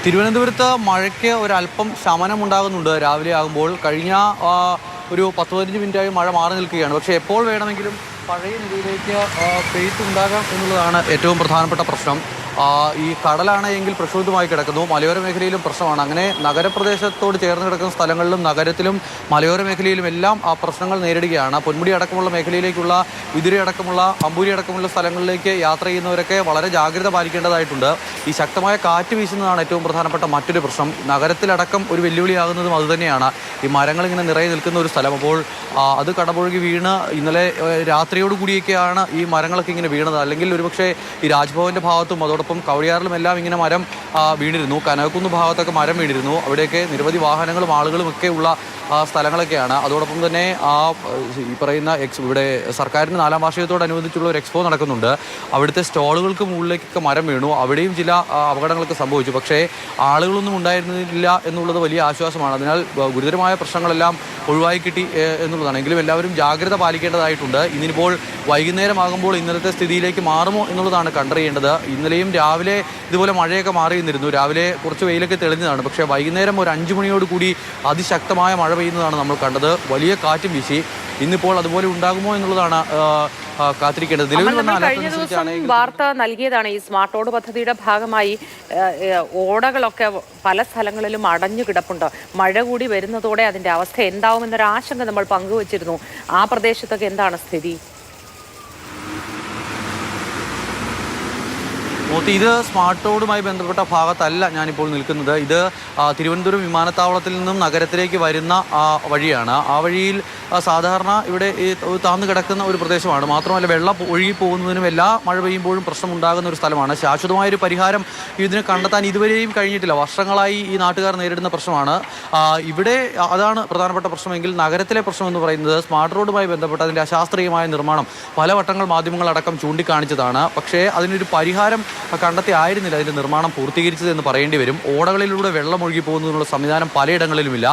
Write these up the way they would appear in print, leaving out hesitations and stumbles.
തിരുവനന്തപുരത്ത് മഴയ്ക്ക് ഒരല്പം ശമനമുണ്ടാകുന്നുണ്ട് രാവിലെ ആകുമ്പോൾ. കഴിഞ്ഞ ഒരു 10-15 മിനിറ്റായി മഴ മാറി നിൽക്കുകയാണ്. പക്ഷേ എപ്പോൾ വേണമെങ്കിലും പഴയ നിലയിലേക്ക് പെയ്ത്തുണ്ടാകാം എന്നുള്ളതാണ് ഏറ്റവും പ്രധാനപ്പെട്ട പ്രശ്നം. ഈ കടലാണെങ്കിൽ പ്രക്ഷുബ്ധമായി കിടക്കുന്നു. മലയോര മേഖലയിലും പ്രശ്നമാണ്. അങ്ങനെ നഗരപ്രദേശത്തോട് ചേർന്ന് കിടക്കുന്ന സ്ഥലങ്ങളിലും നഗരത്തിലും മലയോര മേഖലയിലും എല്ലാം ആ പ്രശ്നങ്ങൾ നേരിടുകയാണ്. പൊന്മുടി അടക്കമുള്ള മേഖലയിലേക്കുള്ള വിതുര അടക്കമുള്ള അമ്പൂരി അടക്കമുള്ള സ്ഥലങ്ങളിലേക്ക് യാത്ര ചെയ്യുന്നവരൊക്കെ വളരെ ജാഗ്രത പാലിക്കേണ്ടതായിട്ടുണ്ട്. ഈ ശക്തമായ കാറ്റ് വീശുന്നതാണ് ഏറ്റവും പ്രധാനപ്പെട്ട മറ്റൊരു പ്രശ്നം. നഗരത്തിലടക്കം ഒരു വെല്ലുവിളിയാകുന്നതും അതുതന്നെയാണ്. ഈ മരങ്ങൾ ഇങ്ങനെ നിറയെ നിൽക്കുന്ന ഒരു സ്ഥലം. അപ്പോൾ അത് കടപുഴകി വീണ് ഇന്നലെ രാത്രിയോടുകൂടിയൊക്കെയാണ് ഈ മരങ്ങളൊക്കെ ഇങ്ങനെ വീണത്. അല്ലെങ്കിൽ ഒരുപക്ഷെ ഈ രാജ്ഭവൻ്റെ ഭാഗത്തും അതോടൊപ്പം കവടിയാറിലും എല്ലാം ഇങ്ങനെ മരം വീണിരുന്നു. കനകക്കുന്ന് ഭാഗത്തൊക്കെ മരം വീണിരുന്നു. അവിടെയൊക്കെ നിരവധി വാഹനങ്ങളും ആളുകളും ഒക്കെ ഉള്ള സ്ഥലങ്ങളൊക്കെയാണ്. അതോടൊപ്പം തന്നെ ഈ പറയുന്ന ഇവിടെ സർക്കാരിൻ്റെ 4ാം വാർഷികത്തോടനുബന്ധിച്ചുള്ള ഒരു എക്സ്പോ നടക്കുന്നുണ്ട്. അവിടുത്തെ സ്റ്റോളുകൾക്ക് മുകളിലേക്കൊക്കെ മരം വീണു. അവിടെയും ചില അപകടങ്ങളൊക്കെ സംഭവിച്ചു. പക്ഷേ ആളുകളൊന്നും ഉണ്ടായിരുന്നില്ല എന്നുള്ളത് വലിയ ആശ്വാസമാണ്. അതിനാൽ ഗുരുതരമായ പ്രശ്നങ്ങളെല്ലാം ഒഴിവായി കിട്ടി എന്നുള്ളതാണ്. എങ്കിലും എല്ലാവരും ജാഗ്രത പാലിക്കേണ്ടതായിട്ടുണ്ട്. ഇന്നിപ്പോൾ വൈകുന്നേരമാകുമ്പോൾ ഇന്നലത്തെ സ്ഥിതിയിലേക്ക് മാറുമോ എന്നുള്ളതാണ് കണ്ടറിയേണ്ടത്. ഇന്നലെയും രാവിലെ ഇതുപോലെ മഴയൊക്കെ മാറി നിന്നിരുന്നു. രാവിലെ കുറച്ച് വെയിലൊക്കെ തെളിഞ്ഞതാണ്. പക്ഷേ വൈകുന്നേരം ഒരു 5 മണിയോട് കൂടി അതിശക്തമായ മഴ പെയ്യുന്നതാണ് നമ്മൾ കണ്ടത്. വലിയ കാറ്റും വീശി. ഇന്നിപ്പോൾ അതുപോലെ ഉണ്ടാകുമോ എന്നുള്ളതാണ് കാത്തിരിക്കേണ്ടത്. കഴിഞ്ഞ ദിവസം വാർത്ത നൽകിയതാണ് ഈ സ്മാർട്ട് റോഡ് പദ്ധതിയുടെ ഭാഗമായി ഓടകളൊക്കെ പല സ്ഥലങ്ങളിലും അടഞ്ഞു കിടപ്പുണ്ട്. മഴ കൂടി വരുന്നതോടെ അതിന്റെ അവസ്ഥ എന്താവുമെന്നൊരു ആശങ്ക നമ്മൾ പങ്കുവച്ചിരുന്നു. ആ പ്രദേശത്തൊക്കെ എന്താണ് സ്ഥിതി? ഇത് സ്മാർട്ട് റോഡുമായി ബന്ധപ്പെട്ട ഭാഗത്തല്ല ഞാനിപ്പോൾ നിൽക്കുന്നത്. ഇത് തിരുവനന്തപുരം വിമാനത്താവളത്തിൽ നിന്നും നഗരത്തിലേക്ക് വരുന്ന വഴിയാണ്. ആ വഴിയിൽ സാധാരണ ഇവിടെ താഴ്ന്നു കിടക്കുന്ന ഒരു പ്രദേശമാണ്. മാത്രമല്ല വെള്ളം ഒഴുകി പോകുന്നതിനും എല്ലാ മഴ പെയ്യുമ്പോഴും പ്രശ്നമുണ്ടാകുന്ന ഒരു സ്ഥലമാണ്. ശാശ്വതമായൊരു പരിഹാരം ഇതിന് കണ്ടെത്താൻ ഇതുവരെയും കഴിഞ്ഞിട്ടില്ല. വർഷങ്ങളായി ഈ നാട്ടുകാർ നേരിടുന്ന പ്രശ്നമാണ്. ഇവിടെ അതാണ് പ്രധാനപ്പെട്ട പ്രശ്നമെങ്കിൽ നഗരത്തിലെ പ്രശ്നം എന്ന് പറയുന്നത് സ്മാർട്ട് റോഡുമായി ബന്ധപ്പെട്ട അതിൻ്റെ അശാസ്ത്രീയമായ നിർമ്മാണം പലവട്ടങ്ങൾ മാധ്യമങ്ങളടക്കം ചൂണ്ടിക്കാണിച്ചതാണ്. പക്ഷേ അതിനൊരു പരിഹാരം കണ്ടെത്തി ആയിരുന്നില്ല അതിൻ്റെ നിർമ്മാണം പൂർത്തീകരിച്ചത് എന്ന് പറയേണ്ടി വരും. ഓടകളിലൂടെ വെള്ളം ഒഴുകി പോകുന്നതിനുള്ള സംവിധാനം പലയിടങ്ങളിലുമില്ല.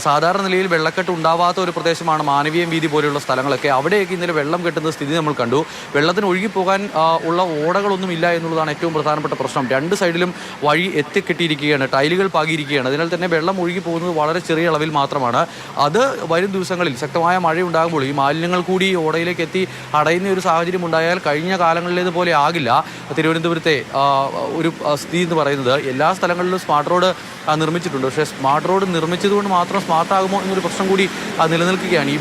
സാധാരണ നിലയിൽ വെള്ളക്കെട്ട് ഉണ്ടാവാത്ത ഒരു പ്രദേശമാണ് മാനവീയം വീതി പോലെയുള്ള സ്ഥലങ്ങളൊക്കെ. അവിടെയൊക്കെ ഇന്നലെ വെള്ളം കെട്ടുന്ന സ്ഥിതി നമ്മൾ കണ്ടു. വെള്ളത്തിന് ഒഴുകിപ്പോകാൻ ഉള്ള ഓടകളൊന്നും ഇല്ല എന്നുള്ളതാണ് ഏറ്റവും പ്രധാനപ്പെട്ട പ്രശ്നം. 2 സൈഡിലും വഴി എത്തിക്കെട്ടിയിരിക്കുകയാണ്, ടൈലുകൾ പാകിയിരിക്കുകയാണ്. അതിനാൽ തന്നെ വെള്ളം ഒഴുകി പോകുന്നത് വളരെ ചെറിയ അളവിൽ മാത്രമാണ്. അത് വരും ദിവസങ്ങളിൽ ശക്തമായ മഴയുണ്ടാകുമ്പോൾ ഈ മാലിന്യങ്ങൾ കൂടി ഓടയിലേക്ക് എത്തി അടയുന്ന ഒരു സാഹചര്യം ഉണ്ടായാൽ കഴിഞ്ഞ കാലങ്ങളിലേതുപോലെ ആകില്ല. തിരുവനന്തപുരത്തെ ഒരു സ്ഥിതി എന്ന് പറയുന്നത് എല്ലാ സ്ഥലങ്ങളിലും സ്മാർട്ട് റോഡ് നിർമ്മിച്ചിട്ടുണ്ട്. പക്ഷേ സ്മാർട്ട് റോഡ് നിർമ്മിച്ചതുകൊണ്ട് മാത്രം സ്മാർട്ടാകുമോ എന്നൊരു പ്രശ്നം കൂടി നിലനിൽക്കുകയാണ്. ഈ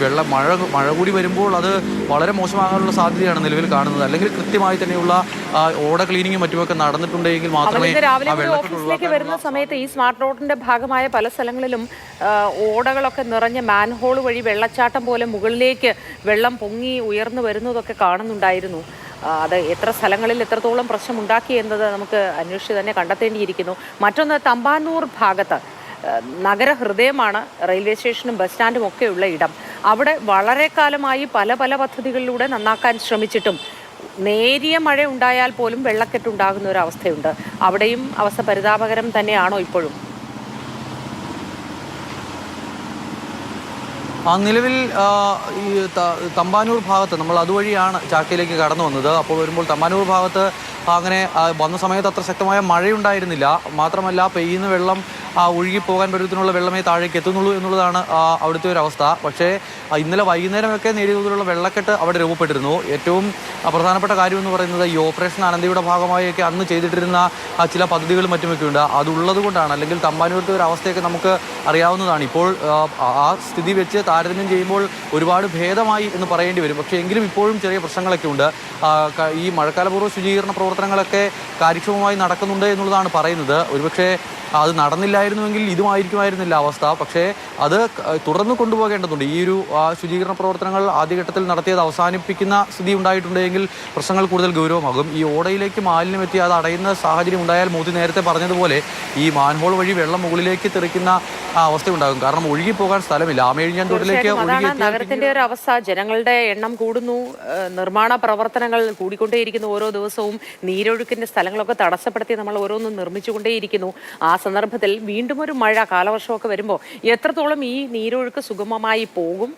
മഴ കൂടി വരുമ്പോൾ അത് വളരെ മോശമാകാനുള്ള സാധ്യതയാണ് നിലവിൽ കാണുന്നത്. അല്ലെങ്കിൽ കൃത്യമായി തന്നെയുള്ള ഓട ക്ലീനിങ്ങും മറ്റുമൊക്കെ നടന്നിട്ടുണ്ടെങ്കിൽ മാത്രമേ ഓഫീസിലേക്ക് വരുന്ന സമയത്ത് ഈ സ്മാർട്ട് റോഡിന്റെ ഭാഗമായ പല സ്ഥലങ്ങളിലും ഓടകളൊക്കെ നിറഞ്ഞ മാൻഹോൾ വഴി വെള്ളച്ചാട്ടം പോലെ മുകളിലേക്ക് വെള്ളം പൊങ്ങി ഉയർന്നു വരുന്നതൊക്കെ കാണുന്നുണ്ടായിരുന്നു. അത് എത്ര സ്ഥലങ്ങളിൽ എത്രത്തോളം പ്രശ്നമുണ്ടാക്കി എന്നത് നമുക്ക് അന്വേഷിച്ച് തന്നെ കണ്ടെത്തേണ്ടിയിരിക്കുന്നു. മറ്റൊന്ന് തമ്പാനൂർ ഭാഗത്ത് നഗരഹൃദയമാണ്. റെയിൽവേ സ്റ്റേഷനും ബസ് സ്റ്റാൻഡും ഒക്കെയുള്ള ഇടം. അവിടെ വളരെ കാലമായി പല പദ്ധതികളിലൂടെ നന്നാക്കാൻ ശ്രമിച്ചിട്ടും നേരിയ മഴ ഉണ്ടായാൽ പോലും വെള്ളക്കെട്ടുണ്ടാകുന്ന ഒരു അവസ്ഥയുണ്ട്. അവിടെയും അവസ്ഥ പരിതാപകരം തന്നെയാണോ ഇപ്പോഴും? നിലവിൽ ഈ തമ്പാനൂർ ഭാഗത്ത് നമ്മൾ അതുവഴിയാണ് ചാക്കയിലേക്ക് കടന്നു വന്നത്. അപ്പോൾ വരുമ്പോൾ തമ്പാനൂർ ഭാഗത്ത് അങ്ങനെ വന്ന സമയത്ത് അത്ര ശക്തമായ മഴയുണ്ടായിരുന്നില്ല. മാത്രമല്ല പെയ്യുന്ന വെള്ളം ഒഴുകിപ്പോകാൻ പരുവത്തിനുള്ള വെള്ളമേ താഴേക്ക് എത്തുന്നുള്ളൂ എന്നുള്ളതാണ് അവിടുത്തെ ഒരു അവസ്ഥ. പക്ഷേ ഇന്നലെ വൈകുന്നേരമൊക്കെ നേരിയ തോതിലുള്ള വെള്ളക്കെട്ട് അവിടെ രൂപപ്പെട്ടിരുന്നു. ഏറ്റവും പ്രധാനപ്പെട്ട കാര്യമെന്ന് പറയുന്നത് ഈ ഓപ്പറേഷൻ അനന്തയുടെ ഭാഗമായൊക്കെ അന്ന് ചെയ്തിട്ടിരുന്ന ചില പദ്ധതികളും മറ്റുമൊക്കെ ഉണ്ട്. അതുള്ളത് കൊണ്ടാണ്. അല്ലെങ്കിൽ തമ്പാനൂരത്തെ ഒരു അവസ്ഥയൊക്കെ നമുക്ക് അറിയാവുന്നതാണ്. ഇപ്പോൾ ആ സ്ഥിതി വെച്ച് താരതമ്യം ചെയ്യുമ്പോൾ ഒരുപാട് ഭേദമായി എന്ന് പറയേണ്ടി വരും. പക്ഷേ എങ്കിലും ഇപ്പോഴും ചെറിയ പ്രശ്നങ്ങളൊക്കെ ഉണ്ട്. ഈ മഴക്കാലപൂർവ്വ ശുചീകരണ പ്രവർത്തനങ്ങളൊക്കെ കാര്യക്ഷമമായി നടക്കുന്നുണ്ട് എന്നുള്ളതാണ് പറയുന്നത്. ഒരുപക്ഷെ അത് നടന്നില്ലായിരുന്നുവെങ്കിൽ ഇതുമായിരിക്കുമായിരുന്നില്ല അവസ്ഥ. പക്ഷേ അത് തുടർന്ന് കൊണ്ടുപോകേണ്ടതുണ്ട്. ഈ ഒരു ശുചീകരണ പ്രവർത്തനങ്ങൾ ആദ്യഘട്ടത്തിൽ നടത്തിയത് അവസാനിപ്പിക്കുന്ന സ്ഥിതി ഉണ്ടായിട്ടുണ്ടെങ്കിൽ പ്രശ്നങ്ങൾ കൂടുതൽ ഗൗരവമാകും. ഈ ഓടയിലേക്ക് മാലിന്യം എത്തി അത് അടയുന്ന സാഹചര്യം ഉണ്ടായാൽ മോദി നേരത്തെ പറഞ്ഞതുപോലെ ഈ മാൻഹോൾ വഴി വെള്ളം മുകളിലേക്ക് തെറിക്കുന്ന അവസ്ഥ ഉണ്ടാകും. കാരണം ഒഴുകിപ്പോകാൻ സ്ഥലമില്ല. ആമേഴിഞ്ഞാൻ തോട്ടിലേക്ക് നഗരത്തിന്റെ ഒരു അവസ്ഥ, ജനങ്ങളുടെ എണ്ണം കൂടുന്നു, നിർമ്മാണ പ്രവർത്തനങ്ങൾ കൂടിക്കൊണ്ടേയിരിക്കുന്നു. ഓരോ ദിവസവും നീരൊഴുക്കിന്റെ സ്ഥലങ്ങളൊക്കെ തടസ്സപ്പെടുത്തി നമ്മൾ ഓരോന്നും നിർമ്മിച്ചുകൊണ്ടേയിരിക്കുന്നു. ആ സന്ദർഭത്തിൽ വീണ്ടും ഒരു മഴ, കാലവർഷമൊക്കെ വരുമ്പോൾ എത്രത്തോളം ഈ നീരൊഴുക്ക് സുഗമമായി പോകും,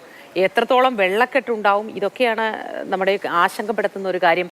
എത്രത്തോളം വെള്ളക്കെട്ടുണ്ടാവും, ഇതൊക്കെയാണ് നമ്മുടെ ആശങ്കപ്പെടുത്തുന്ന ഒരു കാര്യം.